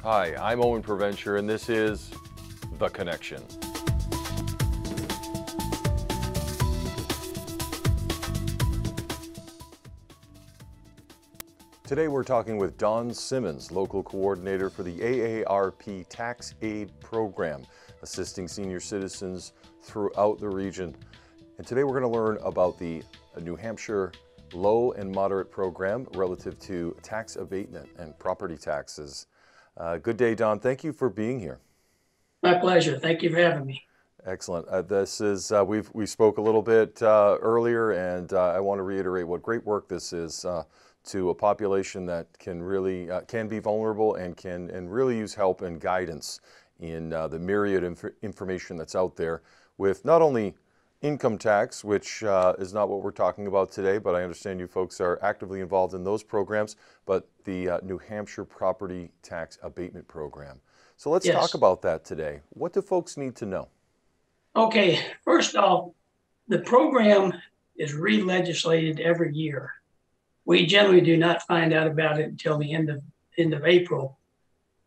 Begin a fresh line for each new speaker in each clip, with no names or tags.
Hi, I'm OWEN PROVENCHER, and this is The Connection. Today we're talking with Don Simmons, local coordinator for the AARP Tax-Aide program, assisting senior citizens throughout the region. And today we're going to learn about the New Hampshire low and moderate program relative to tax abatement and property taxes. Good day, Don. Thank you for being here.
My pleasure. Thank you for having me.
Excellent. This is we spoke a little bit earlier, and I want to reiterate what great work this is to a population that can really can be vulnerable and can really use help and guidance in the myriad information that's out there with not only income tax, which is not what we're talking about today, but I understand you folks are actively involved in those programs, but the New Hampshire Property Tax Abatement Program. So let's talk about that today. What do folks need to know?
Okay, first off, the program is re-legislated every year. We generally do not find out about it until the end of April.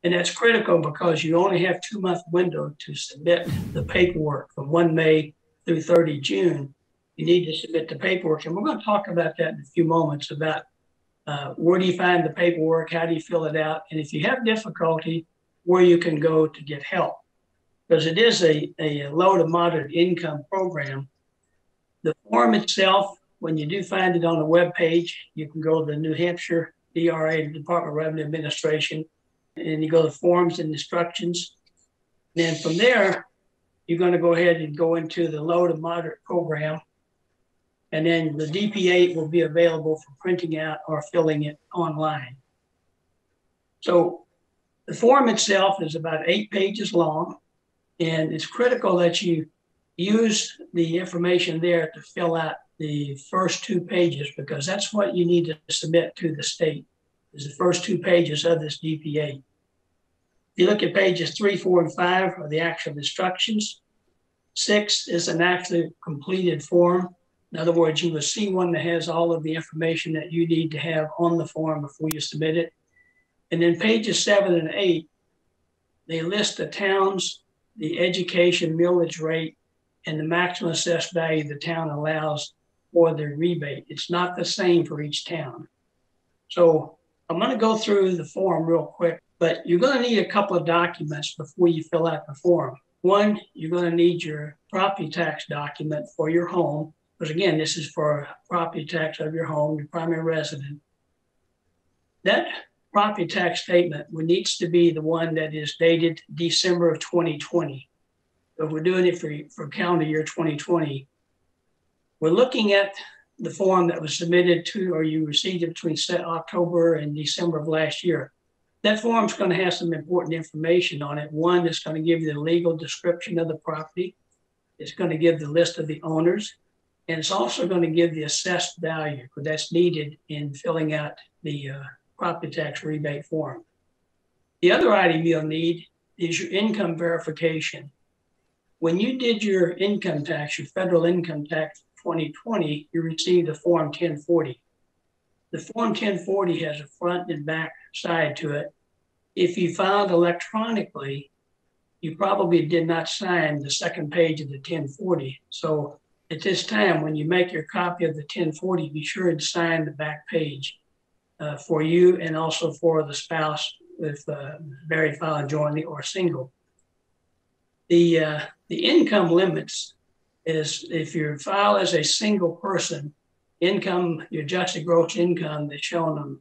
And that's critical because you only have 2-month window to submit the paperwork from 1 May through 30 June. You need to submit the paperwork. And we're going to talk about that in a few moments about where do you find the paperwork, how do you fill it out, and if you have difficulty, where you can go to get help. Because it is a low to moderate income program. The form itself, when you do find it on the web page, you can go to the New Hampshire DRA, Department of Revenue Administration, and you go to forms and instructions. Then from there, you're going to go ahead and go into the low to moderate program. And then the DP8 will be available for printing out or filling it online. So the form itself is about 8 pages long, and it's critical that you use the information there to fill out the first 2 pages, because that's what you need to submit to the state, is the first 2 pages of this DP8. If you look at pages 3, 4, and 5 are the actual instructions. 6 is an actually completed form. In other words, you will see one that has all of the information that you need to have on the form before you submit it. And then pages 7 and 8, they list the towns, the education millage rate, and the maximum assessed value the town allows for the rebate. It's not the same for each town. So I'm going to go through the form real quick, but you're going to need a couple of documents before you fill out the form. One, you're going to need your property tax document for your home, because again, this is for property tax of your home, your primary resident. That property tax statement needs to be the one that is dated December of 2020. So if we're doing it for calendar year 2020, we're looking at the form that was submitted to, or you received it between October and December of last year. That form is going to have some important information on it. One, it's going to give you the legal description of the property. It's going to give the list of the owners. And it's also going to give the assessed value, because that's needed in filling out the property tax rebate form. The other item you'll need is your income verification. When you did your income tax, your federal income tax 2020, you received a Form 1040. The Form 1040 has a front and back side to it. If you filed electronically, you probably did not sign the second page of the 1040. So at this time, when you make your copy of the 1040, be sure to sign the back page for you and also for the spouse if married, filing jointly, or single. The income limits is, if you file as a single person, income, your adjusted gross income that's shown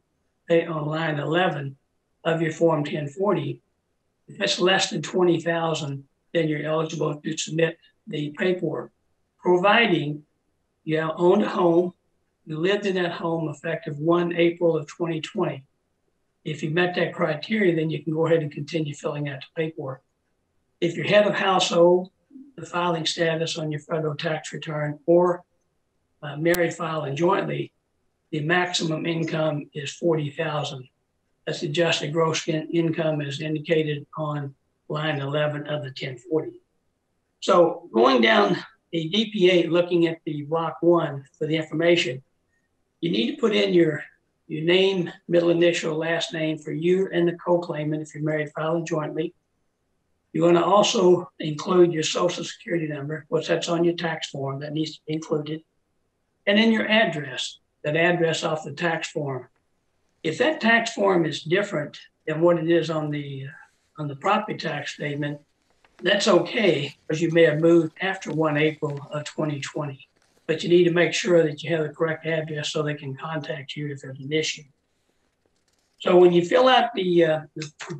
on line 11 of your Form 1040, if it's less than $20,000, then you're eligible to submit the paperwork, providing you owned a home, you lived in that home effective 1 April of 2020. If you met that criteria, then you can go ahead and continue filling out the paperwork. If you're head of household, the filing status on your federal tax return, or married, filing jointly, the maximum income is $40,000. That's adjusted gross income as indicated on line 11 of the 1040. So going down the DPA, looking at the block 1 for the information, you need to put in your You name, middle initial, last name for you and the co-claimant if you're married, filing jointly. You're going to also include your social security number, which that's on your tax form, that needs to be included. And then your address, that address off the tax form. If that tax form is different than what it is on the property tax statement, that's okay, because you may have moved after 1 April of 2020. But you need to make sure that you have the correct address so they can contact you if there's an issue. So when you fill out the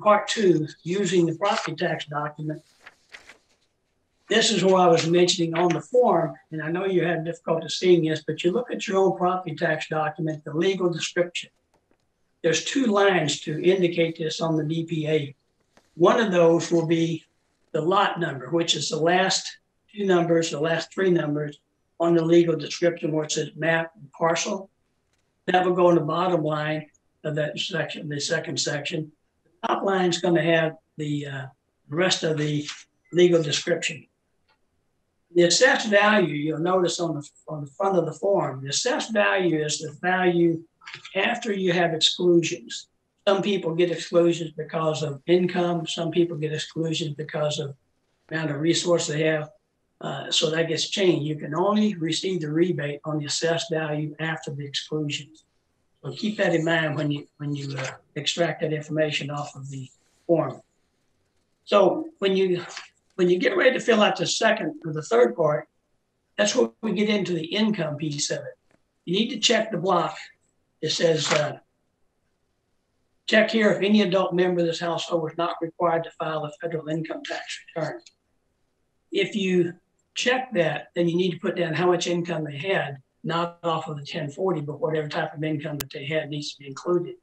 part 2 using the property tax document, this is what I was mentioning on the form, and I know you had difficulty seeing this, but you look at your own property tax document, the legal description. There's 2 lines to indicate this on the DPA. One of those will be the lot number, which is the last 2 numbers, the last 3 numbers on the legal description where it says map and parcel. That will go in the bottom line of that section, the second section. The top line is going to have the rest of the legal description. The assessed value, you'll notice on the front of the form, the assessed value is the value after you have exclusions. Some people get exclusions because of income. Some people get exclusions because of the amount of resource they have. So that gets changed. You can only receive the rebate on the assessed value after the exclusions. So keep that in mind when you extract that information off of the form. So when you get ready to fill out the second or the third part, that's where we get into the income piece of it. You need to check the block. It says, check here if any adult member of this household was not required to file a federal income tax return. If you check that, then you need to put down how much income they had, not off of the 1040, but whatever type of income that they had needs to be included.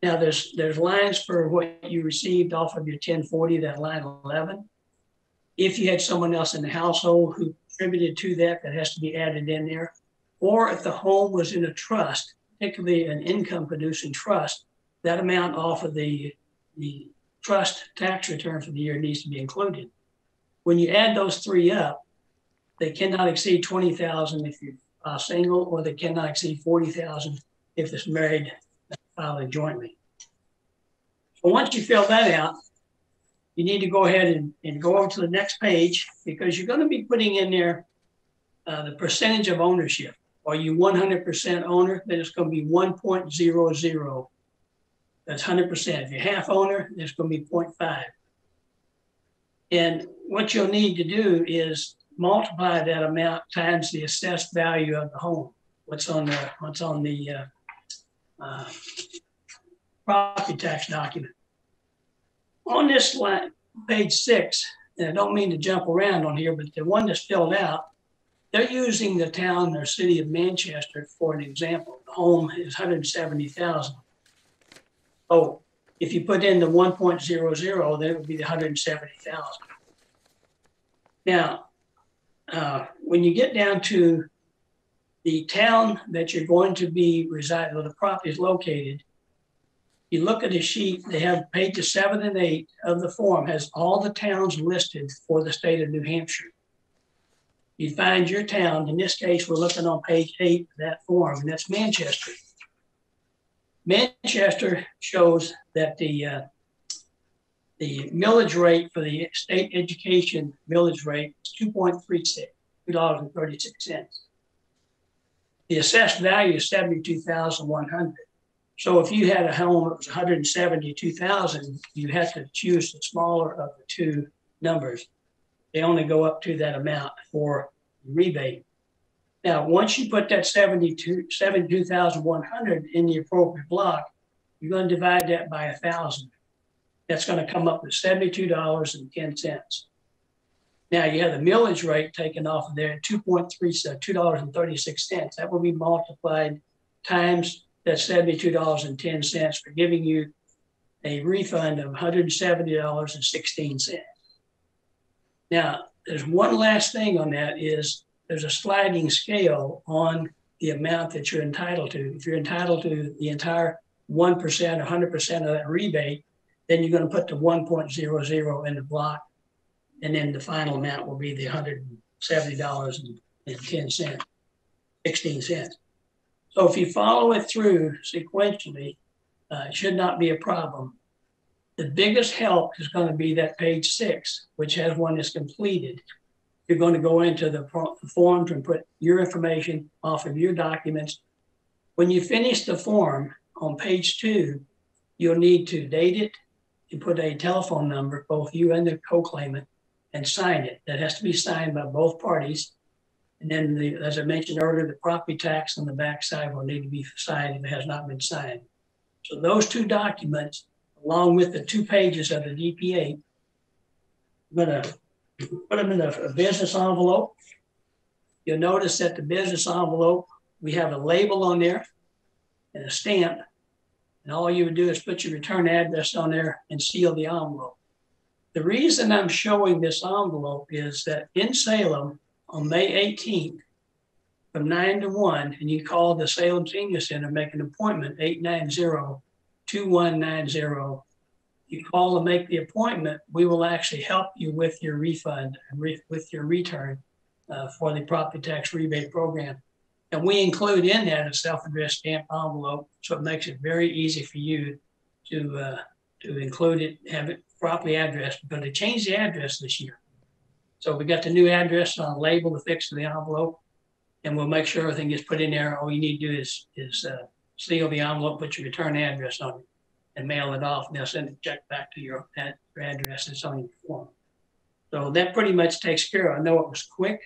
Now there's lines for what you received off of your 1040, that line 11. If you had someone else in the household who contributed to that, that has to be added in there. Or if the home was in a trust, particularly an income producing trust, that amount off of the trust tax return for the year needs to be included. When you add those 3 up, they cannot exceed 20,000 if you're single, or they cannot exceed 40,000 if it's married, filing jointly. So once you fill that out, you need to go ahead and go over to the next page, because you're going to be putting in there the percentage of ownership. Are you 100% owner? Then it's going to be 1.00. That's 100%. If you're half owner, it's going to be 0.5. And what you'll need to do is multiply that amount times the assessed value of the home. What's on the property tax document. On this line, page 6, and I don't mean to jump around on here, but the one that's filled out, they're using the town or city of Manchester for an example. The home is 170,000. Oh, if you put in the 1.00, then it would be the 170,000. Now, when you get down to the town that you're going to be residing, where the property is located, you look at the sheet, they have pages 7 and 8 of the form, has all the towns listed for the state of New Hampshire. You find your town. In this case, we're looking on page 8 of that form, and that's Manchester. Manchester shows that the millage rate for the state education millage rate is $2.36, $2.36. The assessed value is $72,100. So if you had a home that was $172,000, you have to choose the smaller of the 2 numbers. They only go up to that amount for rebate. Now, once you put that $72,100 in the appropriate block, you're going to divide that by 1,000. That's going to come up with $72.10. Now, you have the millage rate taken off of there at $2.36. That will be multiplied times that $72.10 for giving you a refund of $170.16. Now, there's one last thing on that is there's a sliding scale on the amount that you're entitled to. If you're entitled to the entire 1% or 100% of that rebate, then you're going to put the 1.00 in the block, and then the final amount will be the $170.16. So if you follow it through sequentially, it should not be a problem. The biggest help is going to be that page 6, which has one that's completed. You're going to go into the forms and put your information off of your documents. When you finish the form on page 2, you'll need to date it and put a telephone number, both you and the co-claimant, and sign it. That has to be signed by both parties. And then, as I mentioned earlier, the property tax on the back side will need to be signed if it has not been signed. So those 2 documents, along with the 2 pages of the DPA, I'm going to put them in a business envelope. You'll notice that the business envelope, we have a label on there and a stamp. And all you would do is put your return address on there and seal the envelope. The reason I'm showing this envelope is that in Salem on May 18th, from 9 to 1, and you call the Salem Senior Center, make an appointment, 890-2190. You call to make the appointment, we will actually help you with your refund, with your return for the property tax rebate program. And we include in that a self-addressed stamp envelope, so it makes it very easy for you to include it, have it properly addressed. We're going to change the address this year. So we got the new address on a label affixed to the envelope, and we'll make sure everything gets put in there. All you need to do is seal the envelope, put your return address on it, and mail it off. And they'll send a check back to your address that's on your form. So that pretty much takes care of it. I know it was quick,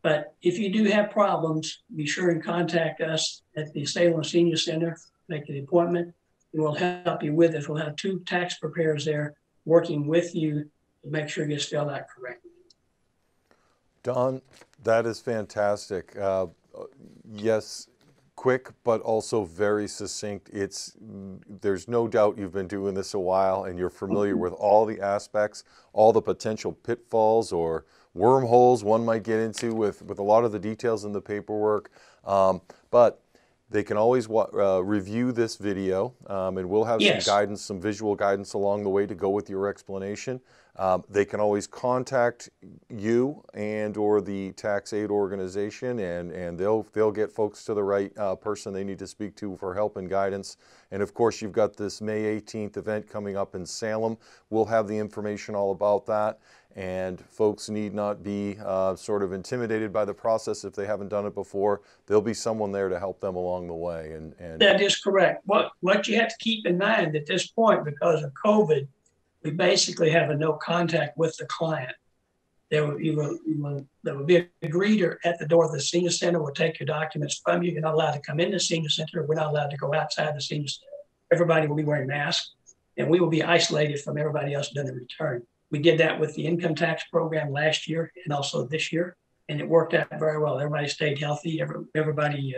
but if you do have problems, be sure and contact us at the Salem Senior Center, make the appointment, and we'll help you with it. We'll have 2 tax preparers there working with you to make sure it gets filled out correctly.
Don, that is fantastic. Yes, quick, but also very succinct. There's no doubt you've been doing this a while and you're familiar with all the aspects, all the potential pitfalls or wormholes one might get into with a lot of the details in the paperwork. But they can always review this video, and we'll have some guidance, some visual guidance along the way to go with your explanation. They can always contact you and or the Tax-Aide organization, and they'll get folks to the right person they need to speak to for help and guidance. And of course, you've got this May 18th event coming up in Salem. We'll have the information all about that. And folks need not be sort of intimidated by the process if they haven't done it before. There'll be someone there to help them along the way. And
that is correct. What you have to keep in mind at this point, because of COVID, we basically have a no contact with the client. There will be a greeter at the door of the senior center. Will take your documents from you. You're not allowed to come in the senior center. We're not allowed to go outside the senior center. Everybody will be wearing masks, and we will be isolated from everybody else doing the return. We did that with the income tax program last year and also this year, and it worked out very well. Everybody stayed healthy. Everybody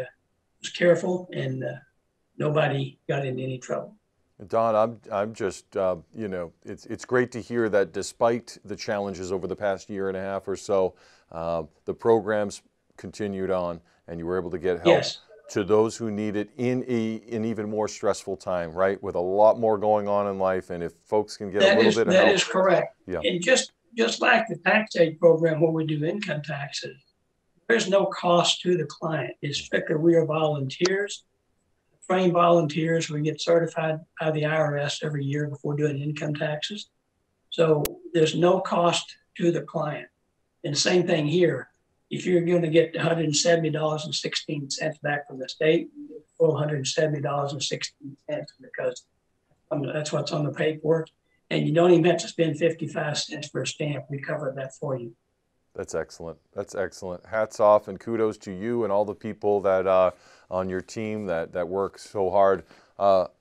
was careful, and nobody got into any trouble.
Don, I'm just, it's great to hear that despite the challenges over the past year and a half or so, the programs continued on and you were able to get help to those who need it in an even more stressful time, right? With a lot more going on in life, and if folks can get a little bit of help.
That is correct.
Yeah.
And just like the Tax-Aide program where we do income taxes, there's no cost to the client. It's strictly we are volunteers. Trained volunteers. We get certified by the IRS every year before doing income taxes. So there's no cost to the client. And same thing here. If you're going to get $170.16 back from the state, you get full $170.16 because that's what's on the paperwork. And you don't even have to spend 55 cents for a stamp. We cover that for you.
That's excellent. That's excellent. Hats off and kudos to you and all the people that on your team that work so hard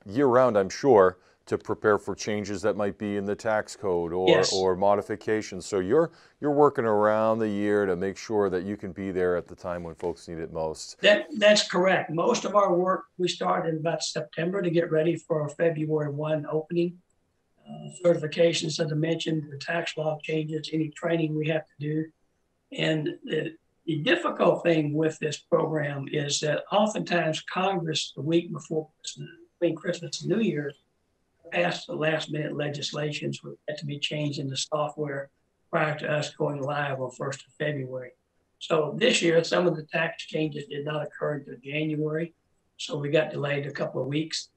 year round, I'm sure, to prepare for changes that might be in the tax code or modifications. So you're working around the year to make sure that you can be there at the time when folks need it most.
That's correct. Most of our work we start in about September to get ready for our February 1 opening. Certifications, as I mentioned, the tax law changes, any training we have to do. And the difficult thing with this program is that oftentimes Congress, the week before between Christmas and New Year's, passed the last minute legislations which had to be changed in the software prior to us going live on 1st of February. So this year, some of the tax changes did not occur until January. so we got delayed a couple of weeks.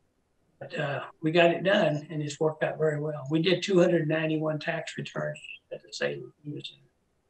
But we got it done, and it's worked out very well. We did 291 tax returns at the same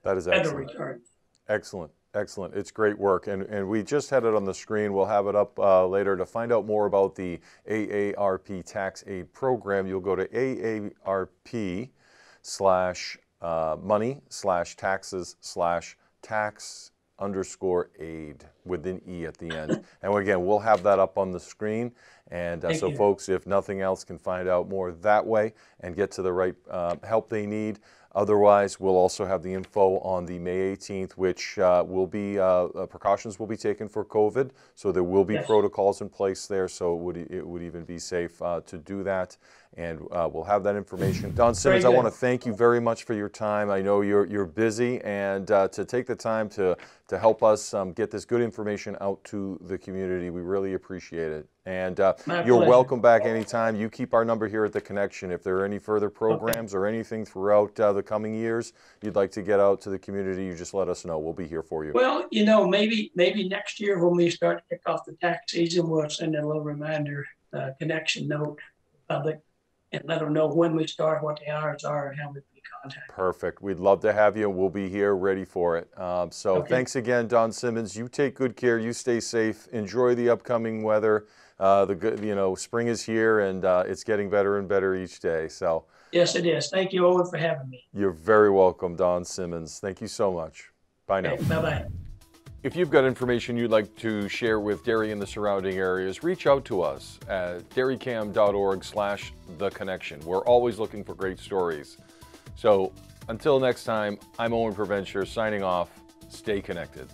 That is
federal
excellent.
returns.
Excellent, excellent. It's great work, and we just had it on the screen. We'll have it up later. To find out more about the AARP Tax-Aide program, you'll go to AARP/money/taxes/tax_aide with an E at the end. And again, we'll have that up on the screen. And so folks, if nothing else, can find out more that way and get to the right help they need. Otherwise, we'll also have the info on the May 18th, which will be, precautions will be taken for COVID. So there will be protocols in place there. So it would even be safe to do that. And we'll have that information. Don Simmons, I want to thank you very much for your time. I know you're busy, and to take the time to help us get this good information out to the community, we really appreciate it. And you're welcome back anytime. You keep our number here at The Connection. If there are any further programs or anything throughout the coming years you'd like to get out to the community, you just let us know. We'll be here for you.
Well, you know, maybe next year when we start to kick off the tax season, we'll send a little reminder, connection note to the public, and let them know when we start, what the hours are, and how we can contact.
Perfect. We'd love to have you. We'll be here ready for it. Thanks again, Don Simmons. You take good care. You stay safe. Enjoy the upcoming weather. Spring is here, and it's getting better and better each day. So
yes, it is. Thank you, Owen, for having me.
You're very welcome, Don Simmons. Thank you so much. Bye now.
Bye-bye.
If you've got information you'd like to share with Derry and the surrounding areas, reach out to us at DerryCAM.org/theconnection. We're always looking for great stories. So until next time, I'm Owen PROVENCHER signing off. Stay connected.